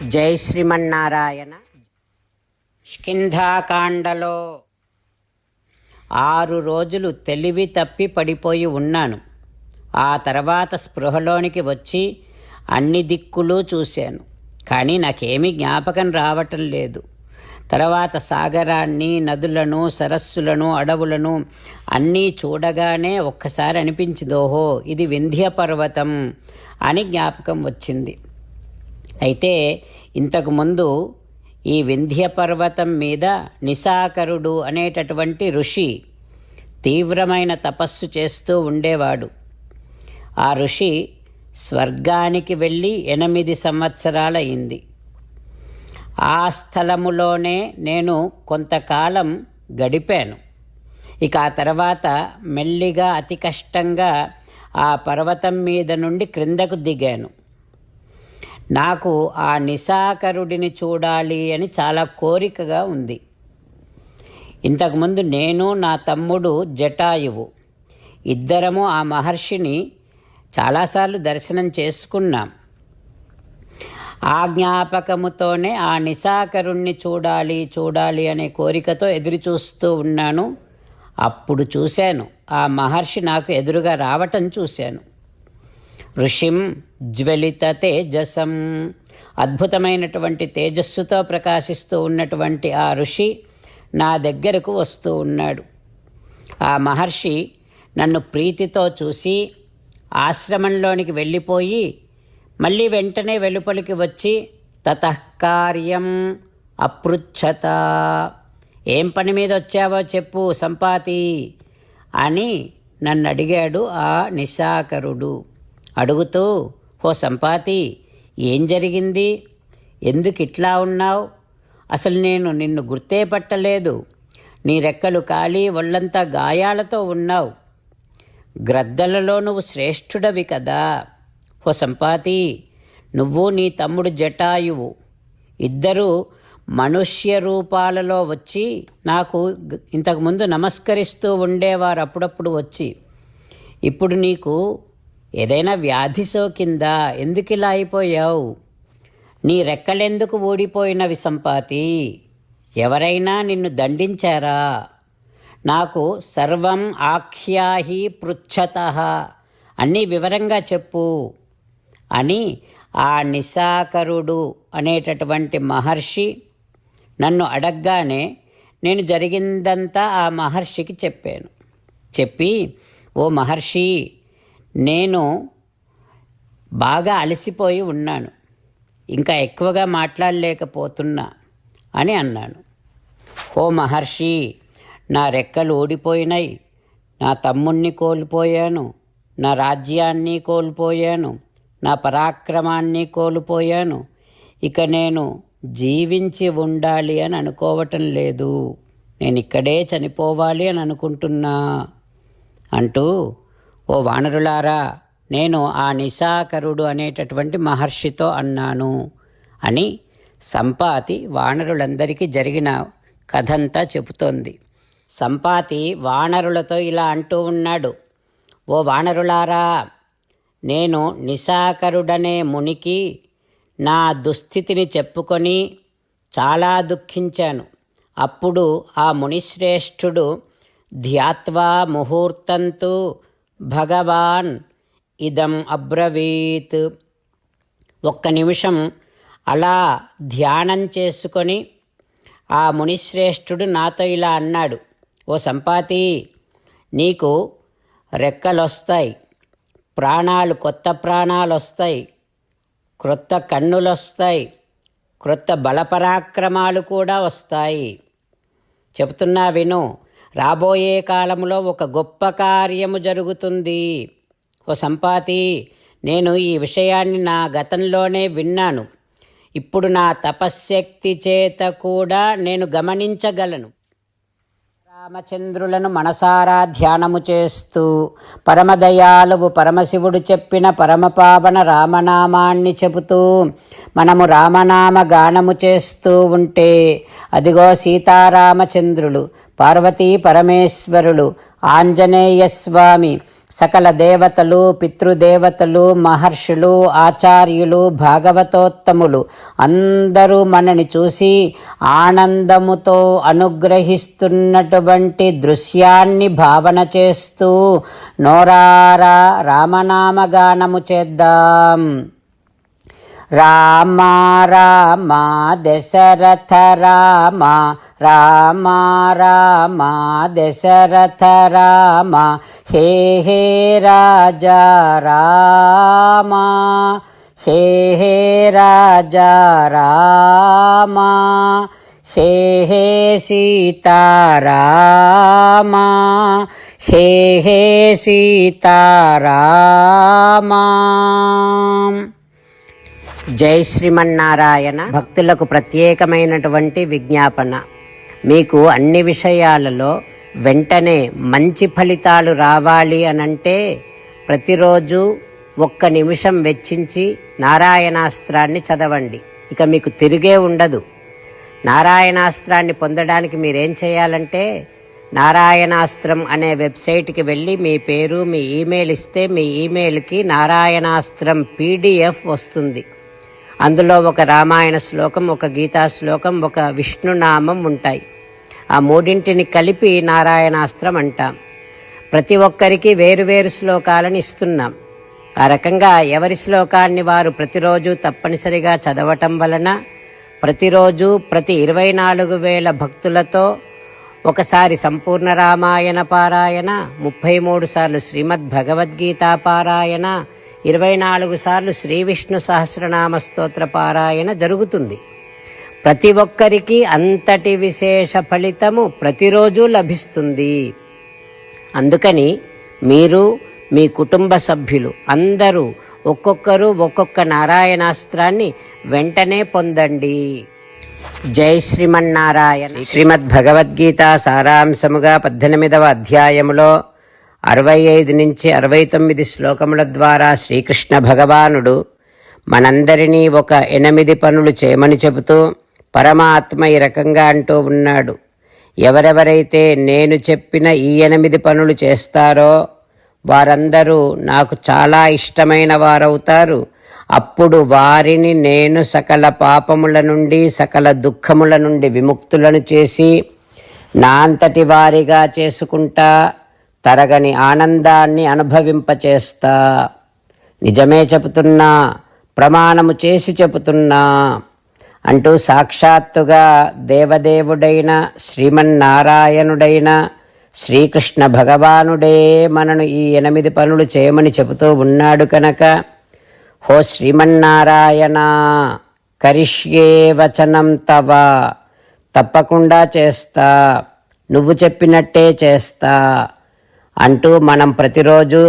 జై శ్రీమన్నారాయణ. కిష్కింధాకాండలో 6 రోజులు తెలివి తప్పి పడిపోయి ఉన్నాను. ఆ తర్వాత స్పృహలోనికి వచ్చి అన్ని దిక్కులు చూశాను, కానీ నాకేమీ జ్ఞాపకం రావటం లేదు. తర్వాత సాగరాన్ని, నదులను, సరస్సులను, అడవులను అన్నీ చూడగానే ఒక్కసారి అనిపించింది, ఓహో ఇది వింధ్య పర్వతం అని జ్ఞాపకం వచ్చింది. అయితే ఇంతకుముందు ఈ వింధ్య పర్వతం మీద నిశాకరుడు అనేటటువంటి ఋషి తీవ్రమైన తపస్సు చేస్తూ ఉండేవాడు. ఆ ఋషి స్వర్గానికి వెళ్ళి 8 సంవత్సరాలయ్యింది. ఆ స్థలములోనే నేను కొంతకాలం గడిపాను. ఇక ఆ తర్వాత మెల్లిగా అతి కష్టంగా ఆ పర్వతం మీద నుండి క్రిందకు దిగాను. నాకు ఆ నిశాకరుడిని చూడాలి అని చాలా కోరికగా ఉంది. ఇంతకుముందు నేను, నా తమ్ముడు జటాయువు ఇద్దరము ఆ మహర్షిని చాలాసార్లు దర్శనం చేసుకున్నాం. ఆ జ్ఞాపకముతోనే ఆ నిశాకరుణ్ణి చూడాలి అనే కోరికతో ఎదురు చూస్తూ ఉన్నాను. అప్పుడు చూశాను, ఆ మహర్షి నాకు ఎదురుగా రావటం చూశాను. ఋషిం జ్వలిత తేజసం, అద్భుతమైనటువంటి తేజస్సుతో ప్రకాశిస్తూ ఉన్నటువంటి ఆ ఋషి నా దగ్గరకు వస్తూ ఉన్నాడు. ఆ మహర్షి నన్ను ప్రీతితో చూసి ఆశ్రమంలోనికి వెళ్ళిపోయి మళ్ళీ వెంటనే వెలుపలికి వచ్చి తతఃకార్యం అపృచ్ఛత, ఏం పని మీద వచ్చావో చెప్పు సంపాతి అని నన్ను అడిగాడు ఆ నిశాకరుడు. అడుగుతూ, ఓ సంపాతి, ఏం జరిగింది? ఎందుకు ఇట్లా ఉన్నావు? అసలు నేను నిన్ను గుర్తే పట్టలేదు. నీ రెక్కలు కాలి ఒళ్ళంతా గాయాలతో ఉన్నావు. గ్రద్దలలో నువ్వు శ్రేష్ఠుడవి కదా. ఓ సంపాతి, నువ్వు నీ తమ్ముడు జటాయువు ఇద్దరూ మనుష్య రూపాలలో వచ్చి నాకు ఇంతకుముందు నమస్కరిస్తూ ఉండేవారు అప్పుడప్పుడు వచ్చి. ఇప్పుడు నీకు ఏదైనా వ్యాధి సోకిందా? ఎందుకు ఇలా అయిపోయావు? నీ రెక్కలెందుకు ఊడిపోయినవి సంపాతి? ఎవరైనా నిన్ను దండించారా? నాకు సర్వం ఆఖ్యాహి పృచ్ఛతః, అన్నీ వివరంగా చెప్పు అని ఆ నిశాకరుడు అనేటటువంటి మహర్షి నన్ను అడగగానే నేను జరిగిందంతా ఆ మహర్షికి చెప్పాను. చెప్పి, ఓ మహర్షి, నేను బాగా అలసిపోయి ఉన్నాను, ఇంకా ఎక్కువగా మాట్లాడలేకపోతున్నా అని అన్నాను. ఓ మహర్షి, నా రెక్కలు ఊడిపోయినాయి, నా తమ్ముణ్ణి కోల్పోయాను, నా రాజ్యాన్ని కోల్పోయాను, నా పరాక్రమాన్ని కోల్పోయాను. ఇక నేను జీవించి ఉండాలి అని అనుకోవటం లేదు, నేను ఇక్కడే చనిపోవాలి అని అనుకుంటున్నా అంటూ, ఓ వానరులారా, నేను ఆ నిశాకరుడు అనేటటువంటి మహర్షితో అన్నాను అని సంపాతి వానరులందరికీ జరిగిన కథంతా చెబుతోంది. సంపాతి వానరులతో ఇలా అంటూ ఉన్నాడు, ఓ వానరులారా, నేను నిశాకరుడనే మునికి నా దుస్థితిని చెప్పుకొని చాలా దుఃఖించాను. అప్పుడు ఆ మునిశ్రేష్ఠుడు ధ్యాత్వా ముహూర్తంతు భగవాన్ ఇదం అబ్రవీత్, ఒక్క నిమిషం అలా ధ్యానం చేసుకొని ఆ మునిశ్రేష్ఠుడు నాతో ఇలా అన్నాడు, ఓ సంపాతి, నీకు రెక్కలొస్తాయి, ప్రాణాలు, కొత్త ప్రాణాలు వస్తాయి, క్రొత్త కన్నులు వస్తాయి, క్రొత్త బలపరాక్రమాలు కూడా వస్తాయి. చెబుతున్నా విను, రాబోయే కాలంలో ఒక గొప్ప కార్యము జరుగుతుంది. ఓ సంపాతి, నేను ఈ విషయాన్ని నా గతంలోనే విన్నాను. ఇప్పుడు నా తపశ్శక్తి చేత కూడా నేను గమనించగలను. రామచంద్రులను మనసారా ధ్యానము చేస్తూ పరమదయాలువు పరమశివుడు చెప్పిన పరమపావన రామనామాన్ని చెబుతూ మనము రామనామ గానము చేస్తూ ఉంటే అదిగో సీతారామచంద్రులు, పార్వతీ పరమేశ్వరులు, ఆంజనేయస్వామి, సకల దేవతలు, పితృదేవతలు, మహర్షులు, ఆచార్యులు, భాగవతోత్తములు అందరూ మనని చూసి ఆనందముతో అనుగ్రహిస్తున్నటువంటి దృశ్యాన్ని భావన చేస్తూ నోరారా రామనామగానము చేద్దాం. రామ రామ దశరథ రామ, రామ రామ దశరథ రామ, హే హే రాజా రామ, హే హే రాజా రామ, హే హే సీతారామ, హే హే సీతారామ. జై శ్రీమన్నారాయణ. భక్తులకు ప్రత్యేకమైనటువంటి విజ్ఞాపన. మీకు అన్ని విషయాలలో వెంటనే మంచి ఫలితాలు రావాలి అనంటే ప్రతిరోజు 1 నిమిషం వెచ్చించి నారాయణాస్త్రాన్ని చదవండి. ఇక మీకు తిరిగే ఉండదు. నారాయణాస్త్రాన్ని పొందడానికి మీరేం చేయాలంటే నారాయణాస్త్రం అనే వెబ్సైట్కి వెళ్ళి మీ పేరు, మీ ఈమెయిల్ ఇస్తే మీ ఈమెయిల్కి నారాయణాస్త్రం PDF వస్తుంది. అందులో ఒక రామాయణ శ్లోకం, ఒక గీతా శ్లోకం, ఒక విష్ణునామం ఉంటాయి. ఆ మూడింటిని కలిపి నారాయణాస్త్రం అంటాం. ప్రతి ఒక్కరికి వేరువేరు శ్లోకాలను ఇస్తున్నాం. ఆ రకంగా ఎవరి శ్లోకాన్ని వారు ప్రతిరోజు తప్పనిసరిగా చదవటం వలన ప్రతిరోజు ప్రతి 24,000 భక్తులతో ఒకసారి సంపూర్ణ రామాయణ పారాయణ, 33 సార్లు శ్రీమద్ భగవద్గీత పారాయణ, 24 సార్లు శ్రీ విష్ణు సహస్రనామ స్తోత్ర పారాయణ జరుగుతుంది. ప్రతి ఒక్కరికి అంతటి విశేష ఫలితము ప్రతిరోజు లభిస్తుంది. అందుకని మీరు, మీ కుటుంబ సభ్యులు అందరూ ఒక్కొక్కరు ఒక్కొక్క నారాయణాస్త్రాన్ని వెంటనే పొందండి. జై శ్రీమన్నారాయణ. శ్రీమద్ భగవద్గీత సారాంశముగా 18వ అధ్యాయములో 65 నుంచి 69 శ్లోకముల ద్వారా శ్రీకృష్ణ భగవానుడు మనందరినీ ఒక 8 పనులు చేయమని చెబుతూ పరమాత్మ ఈ రకంగా అంటూ ఉన్నాడు. ఎవరెవరైతే నేను చెప్పిన ఈ 8 పనులు చేస్తారో వారందరూ నాకు చాలా ఇష్టమైన వారవుతారు. అప్పుడు వారిని నేను సకల పాపముల నుండి, సకల దుఃఖముల నుండి విముక్తులను చేసి నా అంతటి వారిగా చేసుకుంటా, తరగని ఆనందాన్ని అనుభవింపచేస్తా. నిజమే చెబుతున్నా, ప్రమాణము చేసి చెబుతున్నా అంటూ సాక్షాత్తుగా దేవదేవుడైన శ్రీమన్నారాయణుడైన శ్రీకృష్ణ భగవానుడే మనను ఈ 8 పనులు చేయమని చెబుతూ ఉన్నాడు కనుక, హో శ్రీమన్నారాయణ, కరిష్యే వచనం తవ, తప్పకుండా చేస్తా, నువ్వు చెప్పినట్టే చేస్తా అంటూ మనం ప్రతిరోజు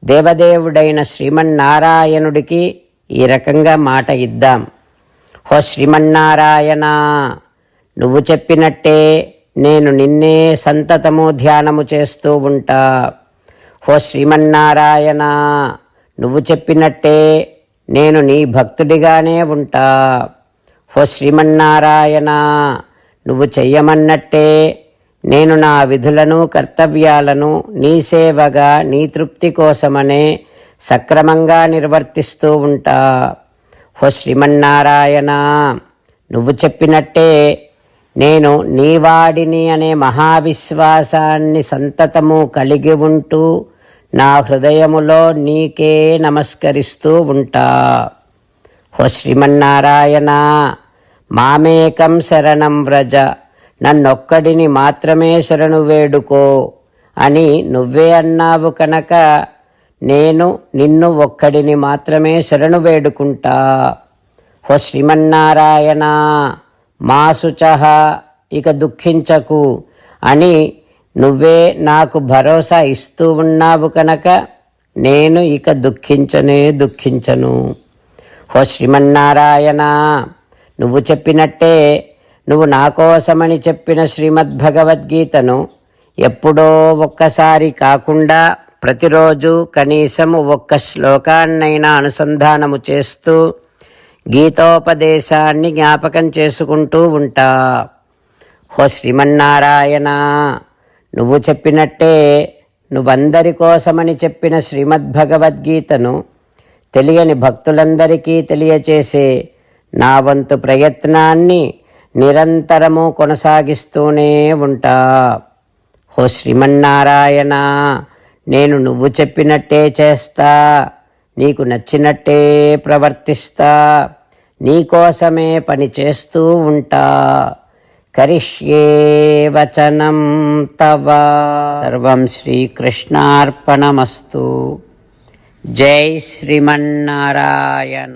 దేవదేవుడైన శ్రీమన్నారాయణుడికి ఈ రకంగా మాట ఇద్దాం. హో శ్రీమన్నారాయణ, నువ్వు చెప్పినట్టే నేను నిన్నే సంతతము ధ్యానము చేస్తూ ఉంటా. హో శ్రీమన్నారాయణ, నువ్వు చెప్పినట్టే నేను నీ భక్తుడిగానే ఉంటా. హో శ్రీమన్నారాయణ, నువ్వు చెయ్యమన్నట్టే నేను నా విధులను, కర్తవ్యాలను నీ సేవగా, నీ తృప్తి కోసమనే సక్రమంగా నిర్వర్తిస్తూ ఉంటా. హో శ్రీమన్నారాయణ, నువ్వు చెప్పినట్టే నేను నీవాడిని అనే మహావిశ్వాసాన్ని సంతతము కలిగి ఉంటూ నా హృదయములో నీకే నమస్కరిస్తూ ఉంటా. హో శ్రీమన్నారాయణ, మామేకం శరణం వ్రజ, నన్నొక్కడిని మాత్రమే శరణు వేడుకో అని నువ్వే అన్నావు కనుక నేను నిన్ను ఒక్కడిని మాత్రమే శరణు వేడుకుంటా. హో శ్రీమన్నారాయణ, మా శుచః, ఇక దుఃఖించకు అని నువ్వే నాకు భరోసా ఇస్తూ ఉన్నావు కనుక నేను ఇక దుఃఖించను. హో శ్రీమన్నారాయణ, నువ్వు చెప్పినట్టే నువ్వు నా కోసమని చెప్పిన శ్రీమద్భగవద్గీతను ఎప్పుడో ఒక్కసారి కాకుండా ప్రతిరోజు కనీసం 1 శ్లోకాన్నైనా అనుసంధానము చేస్తూ గీతోపదేశాన్ని జ్ఞాపకం చేసుకుంటూ ఉంటా. హో శ్రీమన్నారాయణ, నువ్వు చెప్పినట్టే నువ్వందరి కోసమని చెప్పిన శ్రీమద్భగవద్గీతను తెలియని భక్తులందరికీ తెలియచేసే నా వంతు ప్రయత్నాన్ని నిరంతరము కొనసాగిస్తూనే ఉంటా. ఓ శ్రీమన్నారాయణ, నేను నువ్వు చెప్పినట్టే చేస్తా, నీకు నచ్చినట్టే ప్రవర్తిస్తా, నీకోసమే పని చేస్తూ ఉంటా. కరిష్యే వచనం తవ. సర్వం శ్రీకృష్ణార్పణమస్తు. జై శ్రీమన్నారాయణ.